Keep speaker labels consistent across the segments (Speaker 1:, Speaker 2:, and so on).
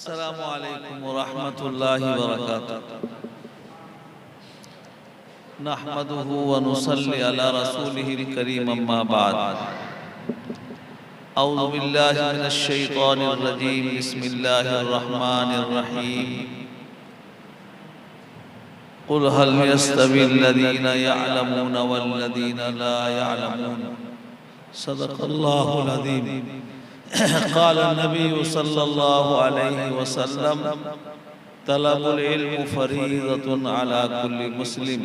Speaker 1: अस्सलामु अलैकुम व रहमतुल्लाहि व बरकातुहू। नहमदुहु व नुसल्ली अला रसूलिहिल करीम, अम्मा बाद। औज़ु बिल्लाहि मिनश शैतानिर रजीम, बिस्मिल्लाहिर रहमानिर रहीम। कुल हल यस्तविल लज़ीना यअलमून वल लज़ीना ला यअलमून। सदक़ल्लाहुल अज़ीम। क़ाल नबी सल्लल्लाहु अलैहि वसल्लम, तलबुल इल्म फरीज़तुन अला कुल्लि मुस्लिम,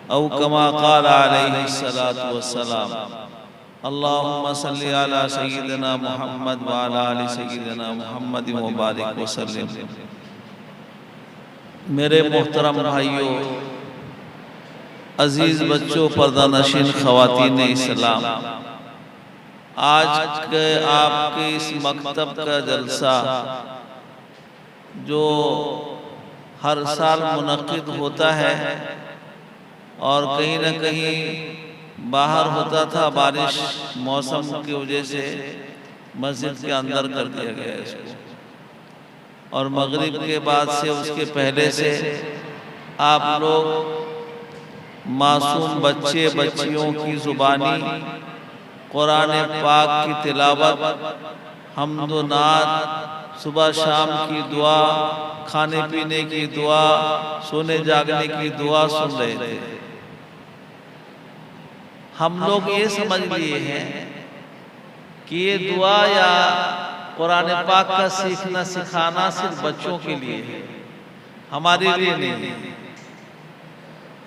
Speaker 1: औ कमा क़ाल अलैहि सलातु वस्सलाम। अल्लाहुम्मा सल्लि अला सय्यिदिना मुहम्मद व अला आलि सय्यिदिना मुहम्मद व बारिक वसल्लिम। मेरे मोहतरम भाइयों, अजीज बच्चों, पर्दानशीन ख़वातीन इस्लाम, आज के आपके इस मकतब का जलसा जो हर साल मुनक़िद होता है और कहीं न कहीं बाहर होता था, बारिश मौसम की वजह से मस्जिद के अंदर कर दिया गया इसको, और मगरिब के बाद से उसके पहले से आप लोग मासूम बच्चे बच्चियों की ज़ुबानी कुरान पाक की तिलावत, हम्द व नात, सुबह शाम की दुआ, खाने पीने की दुआ, सोने जागने की दुआ सुन रहे थे। हम लोग ये समझ लिए हैं कि ये दुआ या कुरान पाक का सीखना सिखाना सिर्फ बच्चों के लिए है, हमारे लिए नहीं।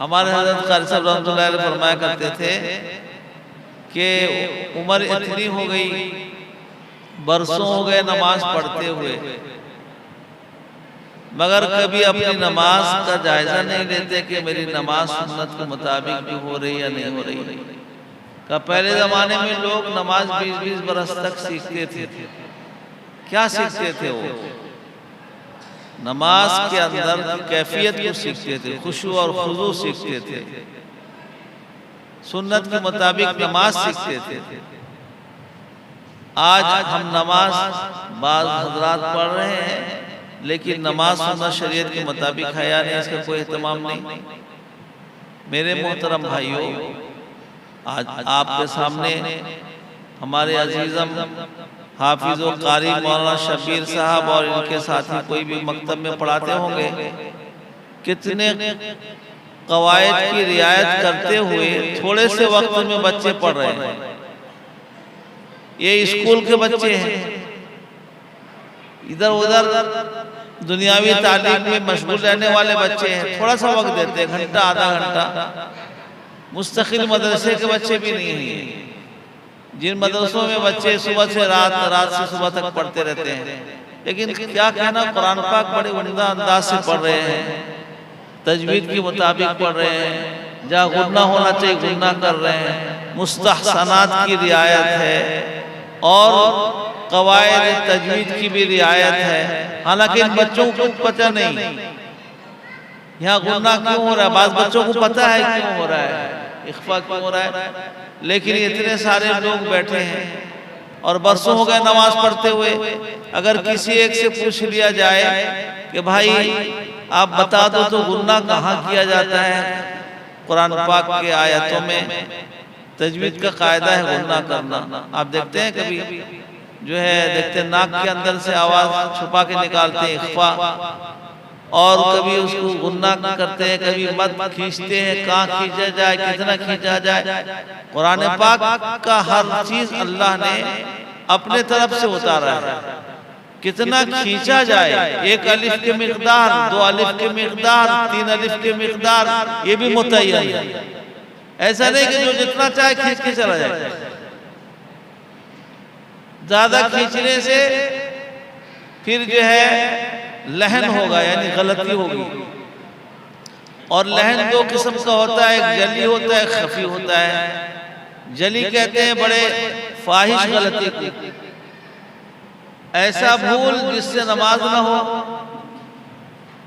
Speaker 1: हमारे हज़रत क़ारी साहब रहमतुल्लाह अलैह फरमाया करते थे कि उम्र इतनी हो गई, बरसों हो गए नमाज पढ़ते हुए, मगर कभी अपनी नमाज का जायजा नहीं लेते कि मेरी नमाज सुन्नत के मुताबिक भी हो रही या नहीं हो रही। का पहले जमाने में लोग नमाज 20-20 बरस तक सीखते थे। क्या सीखते थे? वो नमाज के अंदर की कैफियत को सीखते थे, खुशू और खुजू सीखते थे, सुन्नत के मुताबिक नमाज सीखते थे। आज हम नमाज बाज़ हज़रात पढ़ रहे हैं, लेकिन नमाज सुन्नत शरीयत के मुताबिक है या नहीं, इसका कोई एहतमाम नहीं। मेरे मोहतरम भाइयों, आज आपके सामने हमारे अजीज़म हाफिज़ व कारी मौलाना शबीर साहब और इनके साथी कोई भी मकतब में पढ़ाते होंगे, कितने कवायद की रियायत करते हुए थोड़े से वक्त में बच्चे पढ़ रहे हैं। ये स्कूल के बच्चे हैं, इधर उधर दुनियावी तालीम में मशगूल रहने वाले बच्चे हैं। थोड़ा सा वक्त देते हैं, घंटा आधा घंटा। मुस्तकिल मदरसे के बच्चे भी नहीं हैं, जिन मदरसों में बच्चे सुबह से रात, रात से सुबह तक पढ़ते रहते हैं। लेकिन क्या कहना, कुरान पाक बड़े उम्दा अंदाज से पढ़ रहे हैं, तजवीद के मुताबिक पढ़ रहे हैं, जहाँ गुन्ना होना चाहिए गुन्ना कर रहे हैं, मुस्तहसनात की रियायत है और कवायद तजवीद की भी रियायत है। हालांकि इन बच्चों को पता नहीं यहाँ गुन्ना क्यों हो रहा है। बाज़ बच्चों को पता है क्यों हो रहा है, इख्फा क्यों हो रहा है, लेकिन इतने सारे लोग बैठे हैं और बरसों हो गए नमाज पढ़ते हुए। अगर किसी एक से पूछ लिया जाए कि भाई आप बता दो तो गुन्ना कहाँ किया जाता है, कुरान पाक के आयतों में तजवीद का कायदा है गुन्ना करना। आप देखते हैं कभी जो है, देखते हैं नाक के अंदर से आवाज छुपा के निकालते हैं, इख्फा, और कभी उसको गुन्ना करते हैं, कभी मत खींचते हैं, कहाँ खींचा जाए, कितना खींचा जाए। कुरान पाक का हर चीज अल्लाह ने अपने तरफ से उतारा है, कितना खींचा जाए, एक अलिफ के मिकदार, 2 अलिफ के मिकदार, 3 अलिफ के मिकदार, ये भी मुतय्यन है। ऐसा नहीं कि जो जितना चाहे खींच के चला जाए। ज्यादा खींचने से फिर जो है लहन होगा, यानी गलती होगी। और लहन 2 किस्म का होता है, एक जली होता है, खफी होता है। जली कहते हैं बड़े फाहिश गलती को, ऐसा भूल जिससे नमाज ना हो।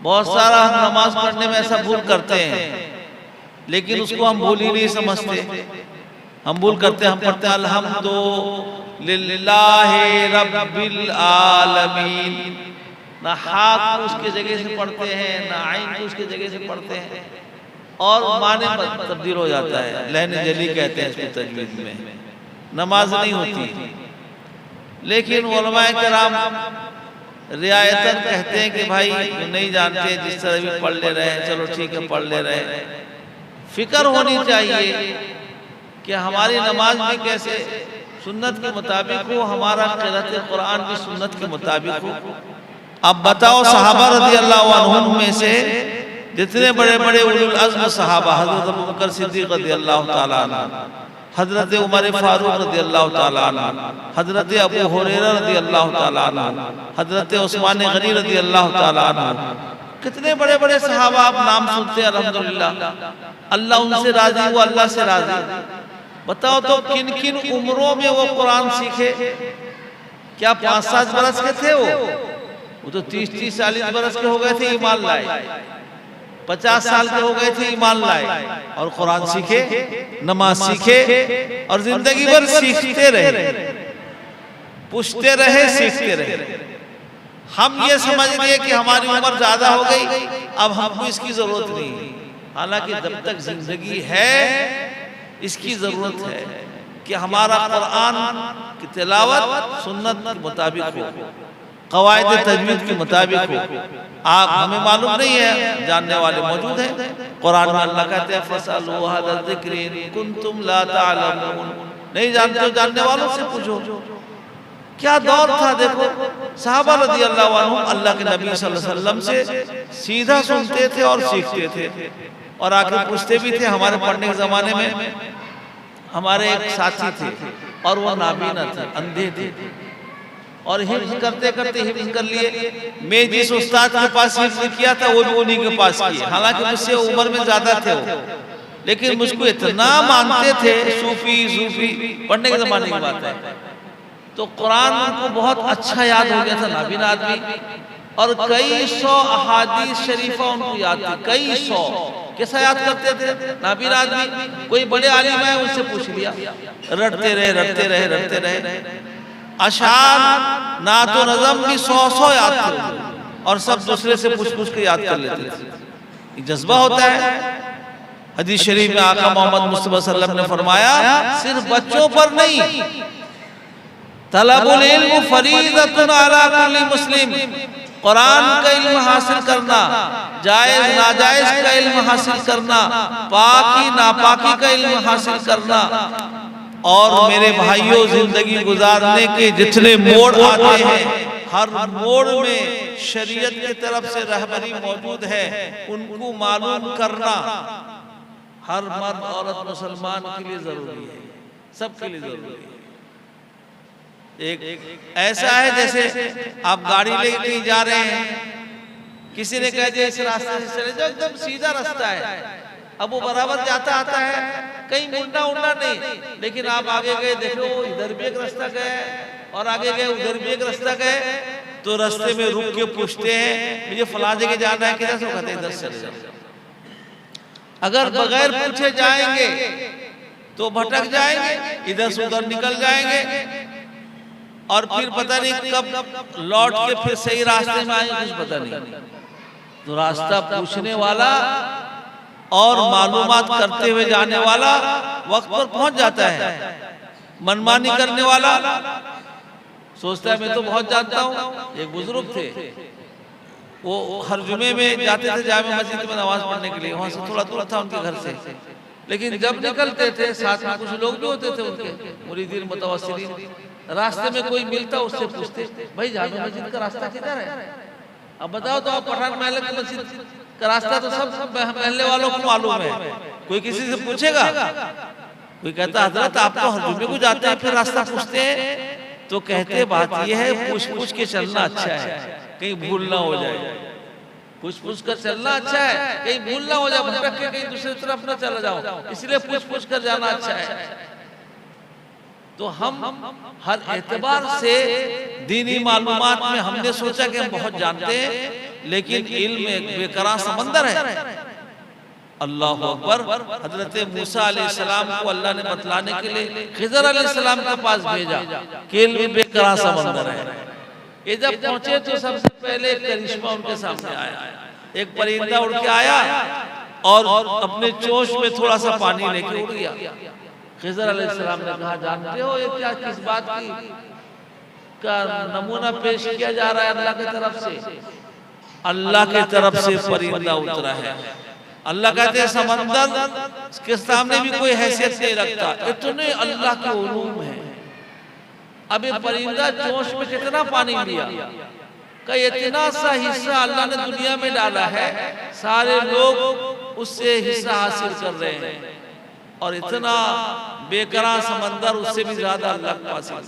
Speaker 1: बहुत सारा हम नमाज पढ़ने में ऐसा भूल करते हैं, लेकिन उसको हम भूल ही नहीं समझते। हम भूल करते, हम पढ़ते हैं अल्हम्दुलिल्लाहि रब्बिल आलमीन, ना हा को उसके जगह से पढ़ते हैं, ना आइन को उसके जगह से पढ़ते हैं, और माने तब्दील हो जाता है। लहन जली कहते हैं इसको तजवीद में, नमाज नहीं होती। लेकिन उलमाए किराम रियायतन कहते हैं कि भाई नहीं जानते, जिस तरह भी पढ़ ले रहे हैं, चलो ठीक है पढ़ ले रहे हैं। फिक्र होनी चाहिए कि हमारी नमाज में कैसे सुन्नत के मुताबिक हो, हमारा क़िराअत कुरान भी सुन्नत के मुताबिक हो। अब बताओ सहाबा रज़ी अल्लाह अन्हुम में से जितने बड़े बड़े उलुल अज़्म सहाबा, हज़रत अबू बकर सिद्दीक़ रज़ी अल्लाह ताला अन्हु, हज़रत उमर फारूक रज़ी अल्लाह ताला अन्हु, हज़रत अबू हुरैरा रज़ी अल्लाह ताला अन्हु, हज़रत उस्मान गनी रज़ी अल्लाह ताला अन्हु, कितने बड़े बड़े सहाबा आप नाम सुनते हैं। अल्हम्दुलिल्लाह अल्लाह उनसे राजी, वो अल्लाह से राजी। बताओ तो किन किन उम्रों में वो कुरान सीखे? क्या 5-7 बरस के थे वो तो 30-40 बरस के हो गए थे, ईमान लाए। 50 साल के हो गए थे, ईमान लाए और कुरान सीखे, नमाज सीखे और जिंदगी भर सीखते रहे, पूछते रहे, सीखते रहे। हम ये समझ लिए कि हमारी उम्र ज्यादा हो गई, अब हमको इसकी जरूरत नहीं। हालांकि जब तक जिंदगी है इसकी जरूरत है कि हमारा कुरान की तिलावत सुन्नत के मुताबिक हो, क़वाइद तजवीद के मुताबिक हो। आप हमें मालूम नहीं है, जानने वाले मौजूद हैं। कुरान में अल्लाह कहते हैं फसअलू अहल ज़िक्र इन कुंतुम ला तालमून, नहीं जानते हो जानने वालों से पूछो। क्या दौर था देखो, सहाबा रज़ी अल्लाह अन्हुम अल्लाह के नबी सल्लल्लाहु अलैहि वसल्लम से सीधा सुनते थे और सीखते थे और आके पूछते भी थे। हमारे पढ़ने के ज़माने में हमारे एक साथी थे और वो नाबीना थे, अंधे थे, और हिफ्ज़ करते करते हिफ्ज़ कर लिए। मैं जिस उस्ताद के पास हिफ्ज़ किया था वो भी उन्हीं के पास किए। हालांकि मुझसे उम्र में ज्यादा थे वो, लेकिन मुझको इतना मानते थे, सूफी पढ़ने के ज़माने की बात है। तो कुरान उनको बहुत अच्छा याद हो गया था, नाबीना आदमी, और कई 100 अहादीस शरीफा उनको याद थी, कई 100। कैसा याद करते थे नाबीना आदमी? कोई बड़े आलिम है उनसे पूछ लिया, रटते रहे। अशार नातो नज़म भी 100 याद थे और सब दूसरे से पूछ के याद कर लेते थे। जज्बा होता है। हदीस शरीफ में आका मोहम्मद मुस्तफा सल्लल्लाहु अलैहि वसल्लम ने फरमाया, सिर्फ बच्चों पर नहीं, तलबुल इल्म फरीदतुन अला कुल्ली मुस्लिम, कुरान का इल्म हासिल करना, जायज नाजायज का इल्म हासिल करना, पाकी नापाकी का इल्म हासिल करना। और मेरे भाइयों, जिंदगी गुजारने के जितने मोड़ आते हैं, हर मोड़ में शरीयत की तरफ से रहबरी मौजूद है, उनको मालूम करना हर मर्द औरत मुसलमान के लिए जरूरी है, सबके लिए जरूरी है। एक ऐसा है जैसे आप गाड़ी लेके कहीं जा रहे हैं, किसी ने कह दिया इस रास्ते से चले जाओ, एकदम सीधा रास्ता है, अब वो बराबर जाता आता है, कहीं मुड़ना उड़ना नहीं, लेकिन आप आगे गए, देखो इधर भी एक रास्ता गए और आगे गए उधर भी एक रास्ता गए, तो रास्ते में रुक के पूछते हैं मुझे फलां जगह जाना है, किधर से? कहते हैं इधर से चले जाओ। अगर बगैर पूछे जाएंगे तो भटक जाएंगे, इधर से उधर निकल जाएंगे और फिर पता नहीं कब लौट के फिर सही रास्ते में आएंगे, कुछ पता नहीं। तो रास्ता पूछने वाला और मालूमात करते हुए जाने वाला वक्त पर पहुंच जाता है। मनमानी करने वाला सोचता है मैं तो बहुत जानता हूँ। एक बुजुर्ग थे, वो हर जुमे में जाते थे जामे मस्जिद में नमाज पढ़ने के लिए, वहां से थोड़ा दूर था उनके घर से, लेकिन जब निकलते थे साथ में कुछ लोग भी होते थे उनके मुरीदीन मुतवस्सिलीन, रास्ते में कोई मिलता उससे पूछते भाई जामे मस्जिद का रास्ता किधर है? अब बताओ तो आप पठान महल की मस्जिद का रास्ता तो सब महल्ले वालों को मालूम है, कोई किसी से पूछेगा? कोई कहता हजरत आप तो हर जुमे को जाते हैं फिर रास्ता पूछते हैं, तो कहते बात यह है पूछ के चलना अच्छा है, कहीं भूल ना हो जाए। पूछ कर चलना अच्छा है, कहीं भूल ना हो जाए, भटक के कहीं दूसरी तरफ ना चला जाओ, इसलिए पूछ कर जाना अच्छा है। तो हम हर एतबार से दीनी मालूमात में हमने सोचा कि हम बहुत जानते हैं, लेकिन इल्म एक बेकरार समंदर है। अल्लाह अकबर। हजरत मूसा अलैहिस्सलाम को अल्लाह ने बतलाने के लिए खिज़र अलैहिस्सलाम के पास भेजा कि इल्म बेकरार समंदर है, ये जब पहुंचे तो सबसे पहले एक करिश्मा उनके सामने आया। एक परिंदा उड़ के आया और अपने चोंच में थोड़ा सा पानी लेके उड़ गया। खिज़र अलैहिस्सलाम ने कहा, जानते हो ये क्या, किस बात की का नमूना पेश किया जा रहा है अल्लाह की तरफ से? अल्लाह की तरफ से परिंदा उतरा है। अल्लाह कहते हैं समंदर के सामने भी कोई हैसियत नहीं रखता, इतने अल्लाह के उलूम है। अब ये परिंदा चोंच में कितना पानी लिया का इतना सा हिस्सा अल्लाह ने दुनिया में डाला है, सारे लोग उससे हिस्सा हासिल कर रहे हैं और इतना बेकरार समंदर उससे भी ज्यादा अल्लाह के पास है।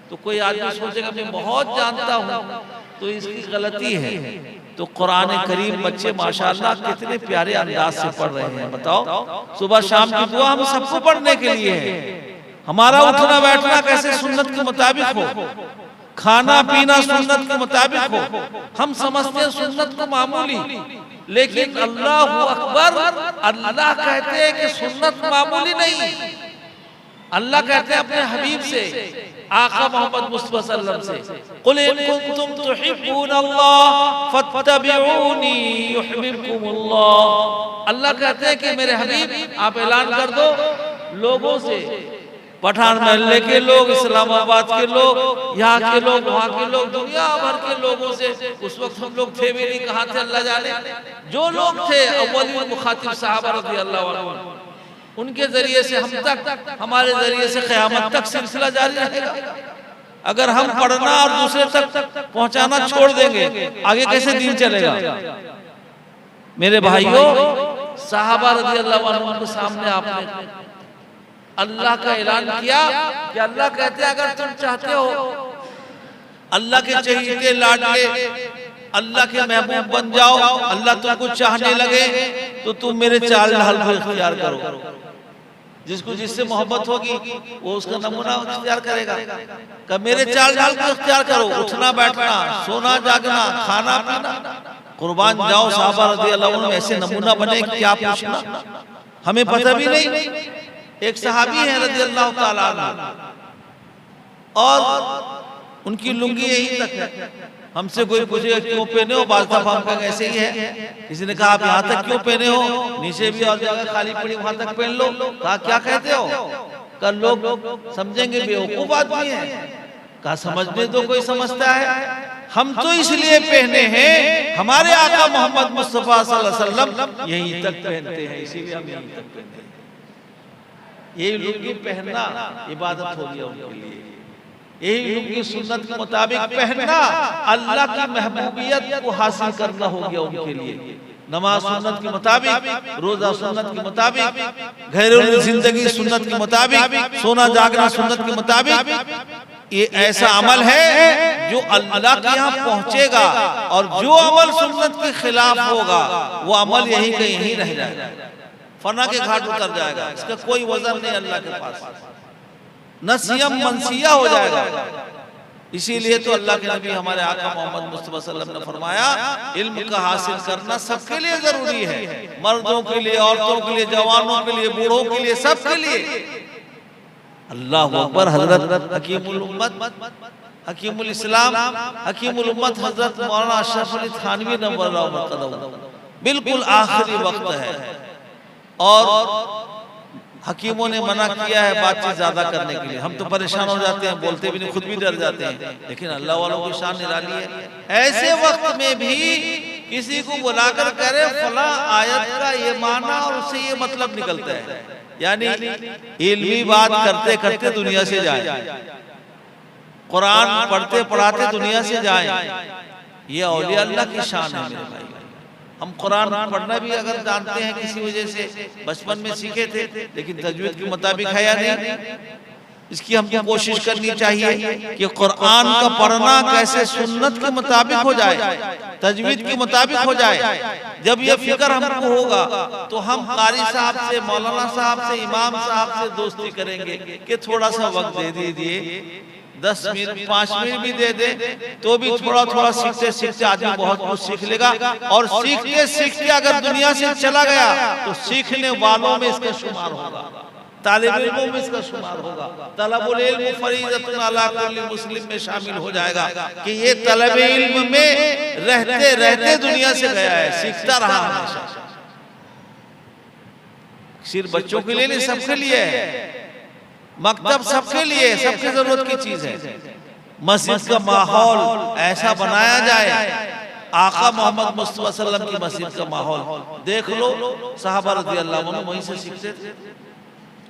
Speaker 1: तो कोई आदमी सोचेगा मैं बहुत जानता हूँ, तो इसकी गलती है। तो कुरान करीम बच्चे माशाअल्लाह कितने प्यारे अंदाज से पढ़ रहे हैं। बताओ, सुबह शाम की दुआ हम सबको पढ़ने के लिए है। हमारा उठना बैठना कैसे सुन्नत के मुताबिक हो, खाना पीना सुन्नत के मुताबिक हो। हम समझते हैं सुन्नत को मामूली, लेकिन अल्लाह अकबर, अल्लाह कहते हैं कि सुन्नत मामूली नहीं। अल्लाह कहते हैं अपने हबीब से, आका मोहम्मद मुस्तफा सल्लल्लाहु अलैहि वसल्लम से, कुल इन कुंतुम तुहिब्बूनल्लाह फत्तबिऊनी युहिब्बुकुमुल्लाह। अल्लाह कहते हैं कि मेरे हबीब आप ऐलान कर दो लोगों से, पठान महल्ले के लोग, इस्लामाबाद के लोग, यहाँ के लोग, वहाँ के लोग, दुनिया भर के लोगों से। उस वक्त हम लोग थे भी नहीं, कहाँ थे अल्लाह जाने। जो लोग थे अव्वली मुखातिब सहाबा रज़ियल्लाहु अन्हुम, उनके जरिए से हम तक, हमारे जरिए से क़यामत तक सिलसिला जारी रहेगा। अगर हम पढ़ना और दूसरे तक पहुँचाना छोड़ देंगे, आगे कैसे दिन चलेगा? मेरे भाइयों, सहाबा रज़ियल्लाहु अन्हुम के सामने आपने अल्लाह का ऐलान किया कि अल्लाह कहते हैं अगर तुम चाहते हो अल्लाह के चहीते लाडले, अल्लाह के महबूब बन जाओ, अल्लाह तुमको चाहने लगे, तो तुम मेरे चाल ढाल को इख्तियार करो। जिसको जिससे मोहब्बत होगी वो उसका नमूना इख्तियार करेगा। कब मेरे चाल ढाल को इख्तियार करो, उठना बैठना, सोना जागना, खाना पीना, कुर्बान जाओ। सहाबा रज़ियल्लाहु अन्हुम ऐसे नमूना बने, क्या पूछना, हमें पता भी नहीं। एक सहाबी है रज़ियल्लाहु ताला अन्हु, और उनकी लुंगी यहीं तक है। हमसे कोई पूछेगा क्यों पहने हो, बाल दफा हम कहेंगे ऐसे ही है। किसी ने कहा आप यहाँ तक क्यों पहने हो, नीचे भी और जगह खाली पड़ी वहां तक पहन लो। कहा क्या कहते हो? कल लोग समझेंगे बेवकूफ आदमी है। कहा समझने तो कोई समझता है, हम तो इसलिए पहने हैं, हमारे आका मोहम्मद मुस्तफा सल्लल्लाहु अलैहि वसल्लम यहीं तक पहनते हैं, इसीलिए हम यहीं तक पहनते हैं। ये लुंगी पहनना इबादत हो गया उनके लिए। यही लुंगी सुन्नत के मुताबिक पहनना अल्लाह की महबूबियत को हासिल करना हो गया उनके लिए। नमाज सुन्नत के मुताबिक, रोजा सुन्नत के मुताबिक, घरेलू जिंदगी सुन्नत के मुताबिक, सोना जागना सुन्नत के मुताबिक। ये ऐसा अमल है जो अल्लाह के यहाँ पहुँचेगा, और जो अमल सुन्नत के खिलाफ होगा वो अमल यही का यही रह जाएगा, फना के घाट उतर जाएगा। इसका कोई वजन नहीं अल्लाह के पास, नसियम मनसिया हो जाएगा। इसीलिए तो अल्लाह के नबी हमारे आका मोहम्मद मुस्तफा सल्लल्लाहु अलैहि वसल्लम ने फरमाया इल्म का हासिल करना सबके लिए जरूरी है, मर्दों के लिए, औरतों के लिए, जवानों के लिए, बूढ़ों के लिए, सबके लिए। अल्लाह अकबर। हजरत हकीमुल उम्मत, हकीमुल इस्लाम, हकीमुल उम्मत हजरत मौलाना अशरफ अली थानवी नव्वरल्लाहु मरकज़हू, बिल्कुल आखिरी वक्त है और हकीमों ने मना किया है बातचीत ज्यादा करने के लिए। हम तो परेशान हो जाते हैं, बोलते भी नहीं, खुद भी डर जाते हैं, लेकिन अल्लाह वालों की शान निराली है। ऐसे वक्त में भी किसी को बुलाकर करे फला आयत का ये माना और उससे ये मतलब निकलता है, यानी इल्मी बात करते करते दुनिया से जाए, कुरान पढ़ते पढ़ाते दुनिया से जाए। ये औलिया अल्लाह की शान है मेरे भाई। हम कुरान पढ़ना भी अगर जानते हैं किसी वजह से, बचपन में सीखे थे, लेकिन तजवीद के मुताबिक है या नहीं, इसकी हमको कोशिश करनी चाहिए कि कुरान का पढ़ना कैसे सुन्नत के मुताबिक हो जाए, तजवीद के मुताबिक हो जाए। जब ये फिक्र हमको होगा तो हम कारी साहब से, मौलाना साहब से, इमाम साहब से दोस्ती करेंगे कि थोड़ा सा वक्त दे दीजिए, 10 मिनट 5 मिनट भी दे दे, तो भी थोड़ा थोड़ा सीखते सीखते आदमी बहुत कुछ सीख लेगा। और सीखते सीखते अगर दुनिया से चला गया तो सीखने वालों में इसका शुमार होगा। तालिब इल्मों में इसका शुमार होगा। तलबुल इल्म फरीज़तुन अला कुल्ली मुस्लिम में शामिल हो जाएगा कि ये तलब इल्म में रहते रहते दुनिया से गया है, सीखता रहा हमेशा। सिर्फ बच्चों के लिए नहीं, सबके लिए है। मकतब सबके लिए, सबके जरूरत की चीज है। मस्जिद का माहौल ऐसा बनाया जाए, आका मोहम्मद मुस्तफा सल्लल्लाहु अलैहि वसल्लम की मस्जिद का माहौल देख लो। सहाबा रज़ियल्लाहु अन्हुम वहीं से सीखते थे।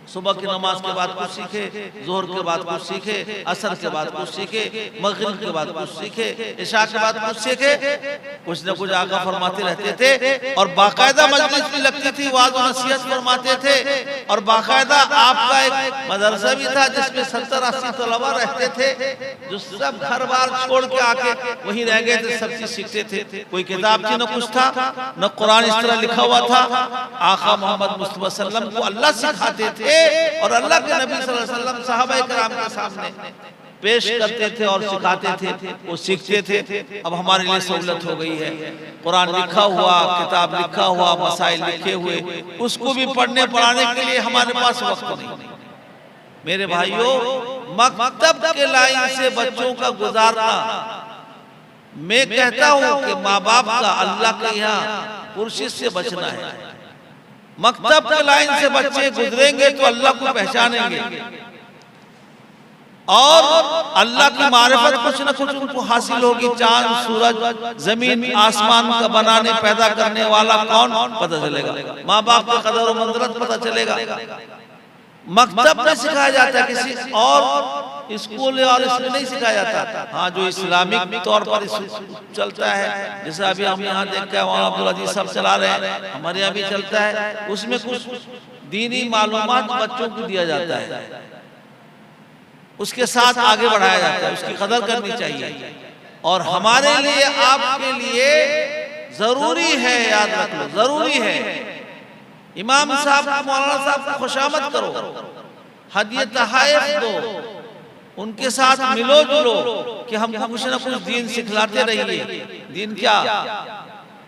Speaker 1: सुबह की नमाज के बाद कुछ सीखे, जोहर के बाद कुछ सीखे, असर के बाद कुछ सीखे, मगरिब के बाद कुछ सीखे, इशा के बाद कुछ सीखे। कुछ न कुछ आका फरमाते रहते थे और बाकायदा मजलिस भी लगती थी, वाज़ और नसीहत फरमाते थे। और बाकायदा आपका एक मदरसा भी था जिसमें 70-80 तलबा रहते थे, जो सब घर बार छोड़ के आके वहीं रह गए थे, सब चीज सीखते थे। कोई किताब थी न कुछ था, न कुरान इस तरह लिखा हुआ था। आका मोहम्मद मुस्तफा सल्लल्लाहु अलैहि वसल्लम को अल्लाह सिखाते थे और अल्लाह के नबी सल्लल्लाहु अलैहि वसल्लम सहाबा किराम के सामने पेश करते थे और सिखाते थे, वो सीखते थे। अब हमारे लिए सहूलत हो गई है, कुरान लिखा हुआ, किताब लिखा हुआ, मसाइल लिखे हुए, उसको भी पढ़ने पढ़ाने के लिए हमारे पास वक्त नहीं। मेरे भाइयों, मकतब के लाइन से बच्चों का गुजारना, मैं कहता हूं कि माँ बाप का अल्लाह के यहाँ पुरशिश से बचना है। मकतब के लाइन से बच्चे गुजरेंगे तो अल्लाह को पहचानेंगे और अल्लाह की मारिफत कुछ न कुछ उनको हासिल होगी। चांद, सूरज, जमीन, आसमान का बनाने पैदा करने वाला कौन पता चलेगा, माँ बाप का कदर और मंज़िलत पता चलेगा। मकतब में सिखाया जाता है, किसी और स्कूल और इसमें नहीं सिखाया जाता। हाँ, जो इस्लामिक तौर पर चलता है, जैसे अभी हम यहाँ देखते हैं वहाँ अब्दुल अजीज सब चला रहे हैं, हमारे यहाँ भी चलता है, उसमें कुछ दीनी मालूमात बच्चों को दिया जाता है, उसके साथ आगे बढ़ाया जाता है, उसकी कदर करनी चाहिए। और हमारे लिए, आपके लिए जरूरी है, याद रख लो, जरूरी है। इमाम साहब, मौलाना साहब को खुशामद करो, हदिया तहाइफ दो, उनके साथ मिलो जुलो कि हमको कुछ ना कुछ दीन सिखलाते रहिए। दीन क्या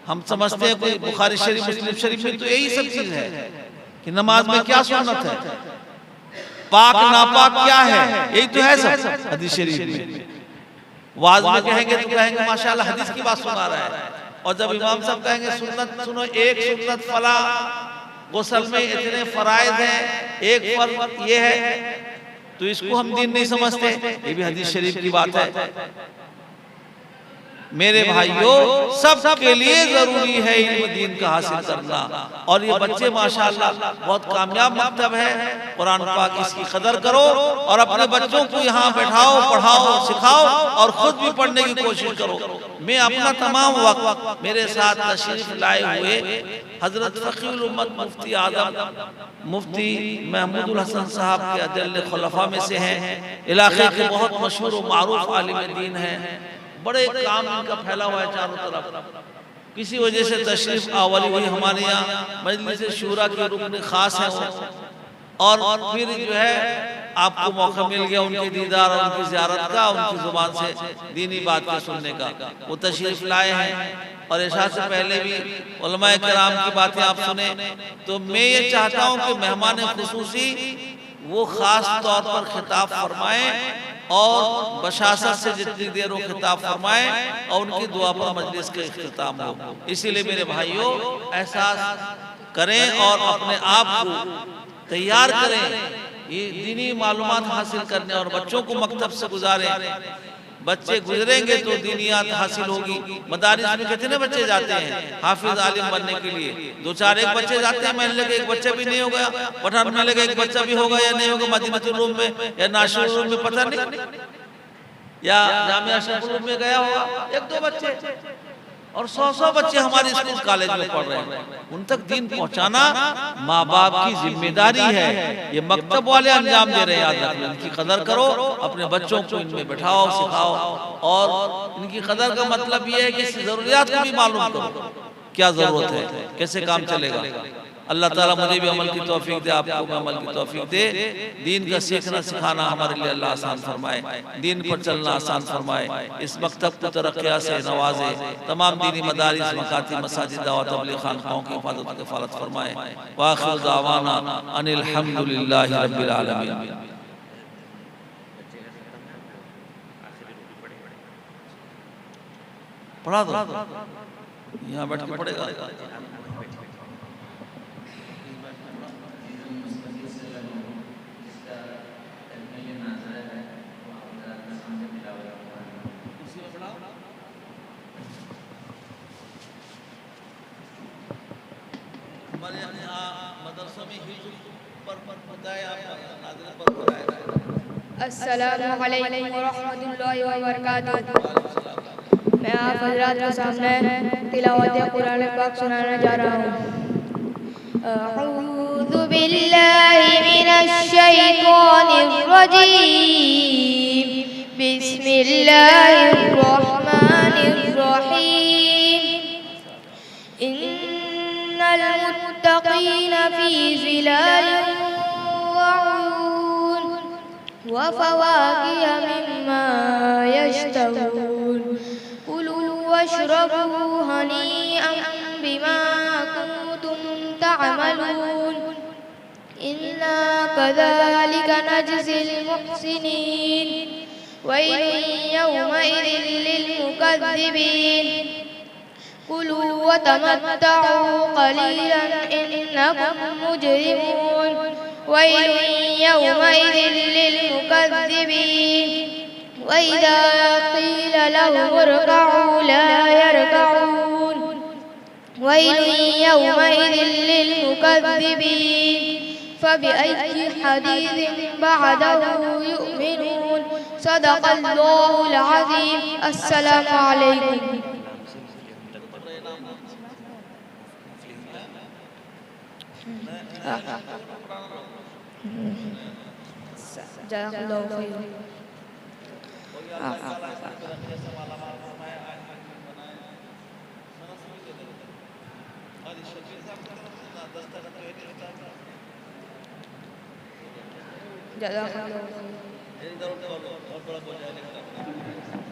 Speaker 1: हम समझते हैं, कोई बुखारी शरीफ, मुस्लिम शरीफ में तो यही सब चीज है कि नमाज में क्या सुन्नत है, पाक नापाक क्या है, यही तो है सब हदीस शरीफ में। वाज में कहेंगे तो कहेंगे माशाल्लाह हदीस की बात सुना रहा है, और जब इमाम साहब कहेंगे सुन्नत सुनो, एक सुन्नत फला, गुस्ल में इतने फराइज हैं, एक फर्ज ये है, तो इसको हम दीन नहीं समझते। ये भी हदीस शरीफ की बात है। मेरे भाइयों, सबके लिए जरूरी है इल्म दीन का हासिल करना। और ये बच्चे माशाल्लाह बहुत कामयाब मकतब है, कुरान पाक इसकी कदर करो और अपने बच्चों को यहाँ बैठाओ, पढ़ाओ, सिखाओ और खुद भी पढ़ने की कोशिश करो। मैं अपना तमाम वक्त मेरे साथ तशरीफ लाए हुए हजरत फकीहुल उम्मत मुफ्ती आजम मुफ्ती महमूदुल हसन साहब के अजल्ल खुलफा में से हैं, इलाके के बहुत मशहूर और मारूफ आलिम दीन हैं, बड़े काम इनका फैला हुआ है चारों तरफ। किसी वजह से तशरीफ आवली हुई हमारे यहाँ मजलिस शूरा के रुकन खास है और फिर जो है आपको मौका मिल गया उनके दीदार और उनकी ज़ियारत का, उनकी जुबान से दीनी बातें सुनने का। वो तशरीफ लाए हैं और इशा से पहले भी उलमाए किराम की बातें आप सुने। तो मैं ये चाहता हूँ कि मेहमान खुसूसी वो खास तौर पर खिताब फरमाएं और बशासत से जितनी देर वो खिताब फरमाएं और उनकी दुआ पर मजलिस का इख्तिताम हो। इसीलिए मेरे भाइयों, एहसास करें और अपने आप को तैयार करें ये दीनी मालूमात हासिल करने और बच्चों को मकतब से गुजारें। बच्चे गुजरेंगे तो दीनियात हासिल होगी। मदारिस में कितने बच्चे जाते हैं हाफिज आलिम बनने के लिए, दो चार एक बच्चे जाते हैं, महल्ले के एक बच्चा भी नहीं हो गया, पठान महल्ले का एक बच्चा भी होगा या नहीं होगा, मदीनतुल रूम में या नाशिर रूम में पता नहीं, या जामिया शरीफ में गया होगा एक दो बच्चे, और 100 बच्चे हमारे स्कूल कॉलेज में पढ़ रहे हैं। उन तक दीन पहुंचाना माँ बाप की जिम्मेदारी है, ये मकतब वाले अंजाम दे रहे हैं। याद रखना, इनकी कदर करो, अपने बच्चों को इनमें बैठाओ, सिखाओ और इनकी कदर का मतलब ये है कि जरूरियात को भी मालूम करो, क्या जरूरत है, कैसे काम चलेगा। अल्लाह ताला मुझे भी अमल की तौफीक दे, आपको भी अमल की तौफीक दे। दीन का सीखना सिखाना हमारे लिए अल्लाह आसान फरमाए, दीन पर चलना आसान फरमाए, इस मकतब को तरक्किया से नवाजे, तमाम दीनी मदारिस मकाती मसाजिद दावत तबलीग खानकाहों की हिफाजत और किफ़ालत फरमाए। व आखिर दावाना अनिल हम्दुलिल्लाहि रब्बिल आलमीन। पढ़ा दो, यहाँ बैठ के पढ़ेगा। हमारे यहाँ मदरसों में हिज्र पर बताया,
Speaker 2: अस्सलामु अलैकुम व रहमतुल्लाहि व बरकातुहू। मैं आप हज़रात के सामने तिलावत कुरान पाक सुनाने जा रहा हूँ। अऊज़ु बिल्लाहि मिनश शैतानिर रजीम। बिस्मिल्लाहिर रहमानिर रहीम। इन्नल मुत्तक़ीन फी ज़िलालिन व उयून व फ़वाकिह मिम्मा यश्तहून। कुलू वश्रबू हनीअन बिमा कुन्तुम तअमलून। इन्ना कज़ालिका नजज़िल मुहसिनीन। वैलुन यौमइज़िन लिल्मुकज़्ज़िबीन। कुलू वतमत्तऊ क़लीलन इन्नकुम मुजरिमून। वैलुन यौमइज़िन लिल्मुकज़्ज़िबीन। वइज़ा क़ील लहुम इरकअू ला यरकऊन। वैलुन यौमइज़िन लिल्मुकज़्ज़िबीन। फबिअय्यि हदीसिन बअदहु युमिनून। सदक़ल्लाहुल अज़ीम। अस्सलामु अलैकुम। जज़ाकल्लाहु खैरन। जज़ाकल्लाहु खैरन।